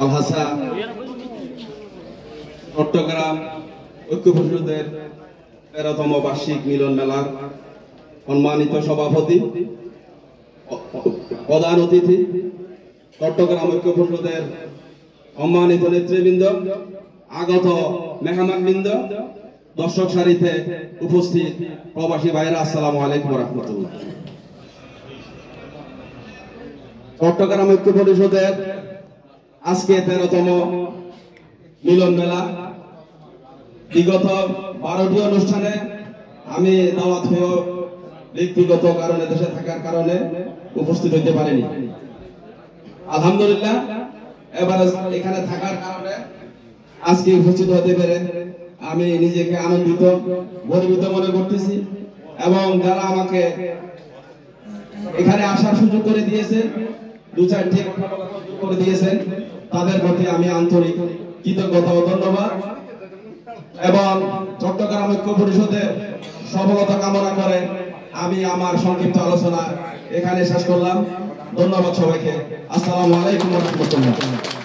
আলহাসা চট্টগ্রাম ঐক্য পরিষদের 13তম বার্ষিক মিলন মেলার সম্মানিত সভাপতি, প্রধান অতিথি, চট্টগ্রাম ঐক্য পরিষদের সম্মানিত নেতৃবৃন্দ, আগত মেহমানবৃন্দ, দর্শক সারিতে উপস্থিত প্রবাসী ভাইরা, আসসালামু আলাইকুম ওয়া রাহমাতুল্লাহ। চট্টগ্রাম ঐক্য পরিষদের আজকে 13তম মিলন মেলা। বিগত 12টি অনুষ্ঠানে আমি দাওয়াত হয়ে ব্যক্তিগত কারণে, দেশে থাকার কারণে উপস্থিত হইতে পারিনি। আলহামদুলিল্লাহ এবার এখানে থাকার কারণে আজকে উপস্থিত হতে পেরে আমি নিজেকে আনন্দিত, গর্বিত মনে করতেছি। এবং যারা আমাকে এখানে আসার সুযোগ করে দিয়েছে, 2-4টি করে দিয়েছেন, তাদের প্রতি আমি আন্তরিক কৃতজ্ঞতা ও ধন্যবাদ। এবং চট্টগ্রাম ঐক্য পরিষদের সফলতা কামনা করে আমি আমার সংক্ষিপ্ত আলোচনা এখানে শেষ করলাম। ধন্যবাদ সবাইকে। আসসালামু আলাইকুম ওয়া রাহমাতুল্লাহ।